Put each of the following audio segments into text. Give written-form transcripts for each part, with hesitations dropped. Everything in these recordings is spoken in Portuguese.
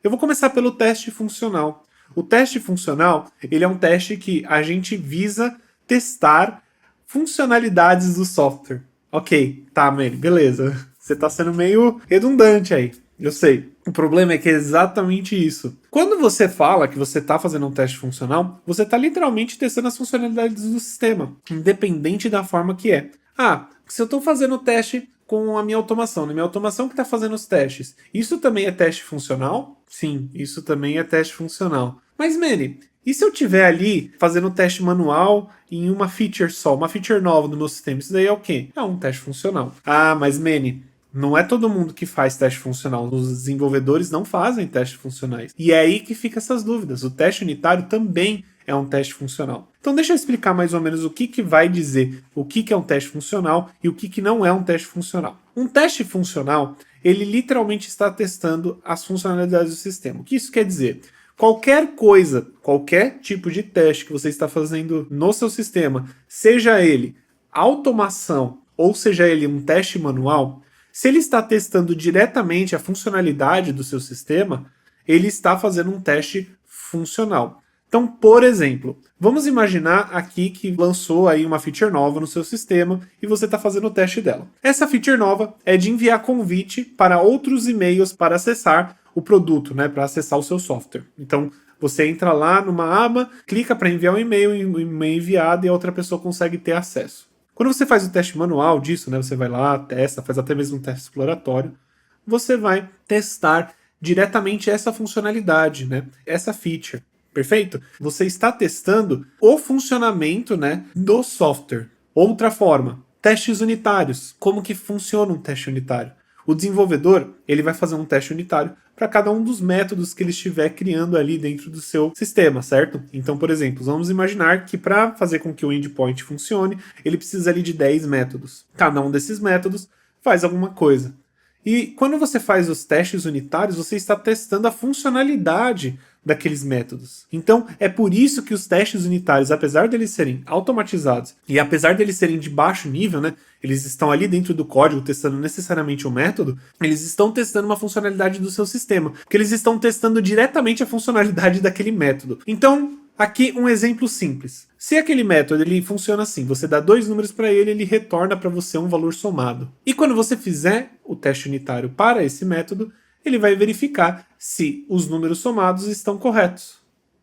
Eu vou começar pelo teste funcional. O teste funcional, ele é um teste que a gente visa testar funcionalidades do software. Ok, tá, Manny, beleza. Você tá sendo meio redundante aí, eu sei. O problema é que é exatamente isso. Quando você fala que você está fazendo um teste funcional, você está literalmente testando as funcionalidades do sistema, independente da forma que é. Ah, se eu estou fazendo o teste com a minha automação, né? Minha automação que está fazendo os testes, isso também é teste funcional? Sim, isso também é teste funcional. Mas, Manny, e se eu tiver ali fazendo teste manual em uma feature só, uma feature nova no meu sistema? Isso daí é o quê? É um teste funcional. Ah, mas Manny, não é todo mundo que faz teste funcional. Os desenvolvedores não fazem testes funcionais. E é aí que fica essas dúvidas. O teste unitário também é um teste funcional. Então deixa eu explicar mais ou menos o que vai dizer o que é um teste funcional e o que não é um teste funcional. Um teste funcional, ele literalmente está testando as funcionalidades do sistema. O que isso quer dizer? Qualquer coisa, qualquer tipo de teste que você está fazendo no seu sistema, seja ele automação ou seja ele um teste manual, se ele está testando diretamente a funcionalidade do seu sistema, ele está fazendo um teste funcional. Então, por exemplo, vamos imaginar aqui que lançou aí uma feature nova no seu sistema e você está fazendo o teste dela. Essa feature nova é de enviar convite para outros e-mails para acessar o produto, né, para acessar o seu software. Então, você entra lá numa aba, clica para enviar um e-mail, o e-mail enviado e a outra pessoa consegue ter acesso. Quando você faz o teste manual disso, né, você vai lá, testa, faz até mesmo um teste exploratório, você vai testar diretamente essa funcionalidade, né, essa feature. Perfeito? Você está testando o funcionamento, né, do software. Outra forma, testes unitários. Como que funciona um teste unitário? O desenvolvedor, ele vai fazer um teste unitário para cada um dos métodos que ele estiver criando ali dentro do seu sistema, certo? Então, por exemplo, vamos imaginar que para fazer com que o endpoint funcione, ele precisa ali de 10 métodos. Cada um desses métodos faz alguma coisa. E quando você faz os testes unitários, você está testando a funcionalidade daqueles métodos. Então, é por isso que os testes unitários, apesar deles serem automatizados e apesar deles serem de baixo nível, né, eles estão ali dentro do código testando necessariamente o método, eles estão testando uma funcionalidade do seu sistema, porque eles estão testando diretamente a funcionalidade daquele método. Então, aqui um exemplo simples. Se aquele método ele funciona assim, você dá 2 números para ele, ele retorna para você um valor somado. E quando você fizer o teste unitário para esse método, ele vai verificar se os números somados estão corretos.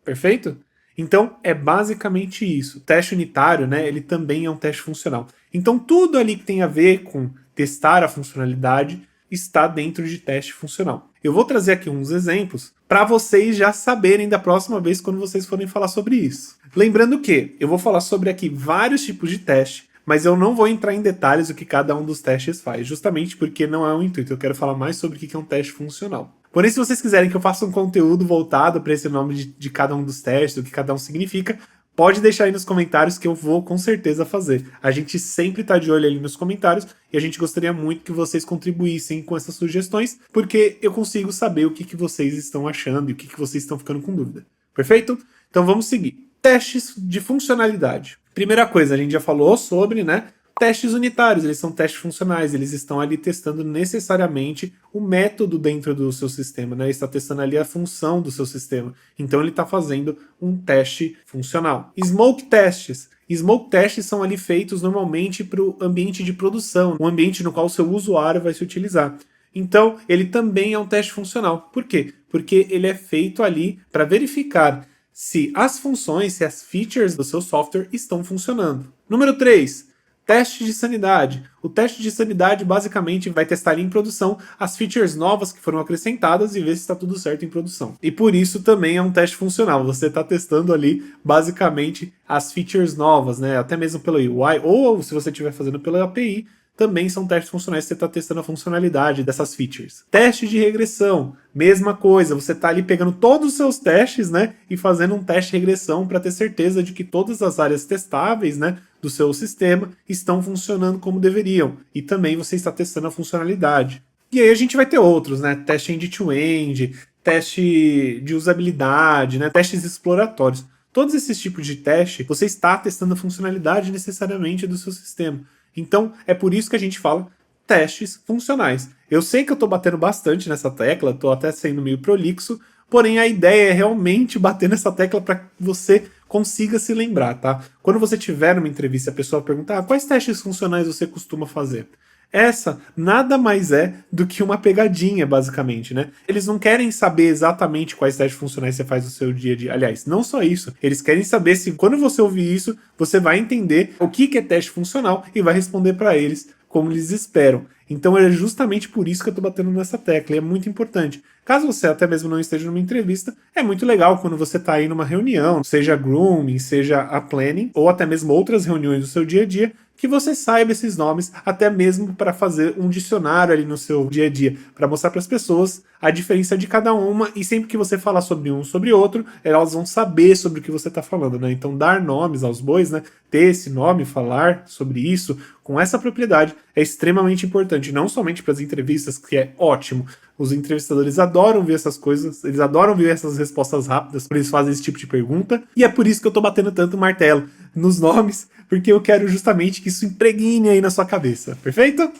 Perfeito? Então, é basicamente isso. O teste unitário, né, ele também é um teste funcional. Então, tudo ali que tem a ver com testar a funcionalidade está dentro de teste funcional. Eu vou trazer aqui uns exemplos para vocês já saberem da próxima vez quando vocês forem falar sobre isso. Lembrando que eu vou falar sobre aqui vários tipos de teste, mas eu não vou entrar em detalhes do que cada um dos testes faz, justamente porque não é o intuito. Eu quero falar mais sobre o que é um teste funcional. Porém, se vocês quiserem que eu faça um conteúdo voltado para esse nome de cada um dos testes, o que cada um significa, pode deixar aí nos comentários que eu vou com certeza fazer. A gente sempre tá de olho ali nos comentários e a gente gostaria muito que vocês contribuíssem com essas sugestões, porque eu consigo saber o que vocês estão achando e o que vocês estão ficando com dúvida. Perfeito? Então vamos seguir. Testes de funcionalidade. Primeira coisa, a gente já falou sobre, né? Testes unitários, eles são testes funcionais, eles estão ali testando necessariamente o método dentro do seu sistema, né? Ele está testando ali a função do seu sistema. Então ele está fazendo um teste funcional. Smoke tests. Smoke tests são ali feitos normalmente para o ambiente de produção, um ambiente no qual o seu usuário vai se utilizar. Então ele também é um teste funcional. Por quê? Porque ele é feito ali para verificar se as funções, se as features do seu software estão funcionando. Número 3. Teste de sanidade. O teste de sanidade basicamente vai testar em produção as features novas que foram acrescentadas e ver se está tudo certo em produção. E por isso também é um teste funcional. Você está testando ali basicamente as features novas, né? Até mesmo pelo UI, ou se você estiver fazendo pela API, também são testes funcionais, você está testando a funcionalidade dessas features. Teste de regressão, mesma coisa, você está ali pegando todos os seus testes, né, e fazendo um teste de regressão para ter certeza de que todas as áreas testáveis, né, do seu sistema estão funcionando como deveriam. E também você está testando a funcionalidade. E aí a gente vai ter outros, né, teste end-to-end, teste de usabilidade, né, testes exploratórios. Todos esses tipos de teste, você está testando a funcionalidade necessariamente do seu sistema. Então, é por isso que a gente fala testes funcionais. Eu sei que eu estou batendo bastante nessa tecla, estou até sendo meio prolixo, Porém, a ideia é realmente bater nessa tecla para que você consiga se lembrar, tá? Quando você tiver numa entrevista e a pessoa perguntar quais testes funcionais você costuma fazer? Essa nada mais é do que uma pegadinha, basicamente, né? Eles não querem saber exatamente quais testes funcionais você faz no seu dia a dia. Aliás, não só isso. Eles querem saber se, quando você ouvir isso, você vai entender o que é teste funcional e vai responder para eles como eles esperam. Então é justamente por isso que eu tô batendo nessa tecla, e é muito importante. Caso você até mesmo não esteja numa entrevista, é muito legal quando você tá aí numa reunião, seja grooming, seja a planning, ou até mesmo outras reuniões do seu dia a dia, que você saiba esses nomes, até mesmo para fazer um dicionário ali no seu dia a dia, para mostrar para as pessoas a diferença de cada uma, e sempre que você falar sobre um sobre outro, elas vão saber sobre o que você está falando, né? Então dar nomes aos bois, né? Ter esse nome, falar sobre isso com essa propriedade é extremamente importante, não somente para as entrevistas, que é ótimo. Os entrevistadores adoram ver essas coisas, eles adoram ver essas respostas rápidas quando eles fazem esse tipo de pergunta, e é por isso que eu tô batendo tanto martelo nos nomes, porque eu quero justamente que isso impregne aí na sua cabeça, perfeito?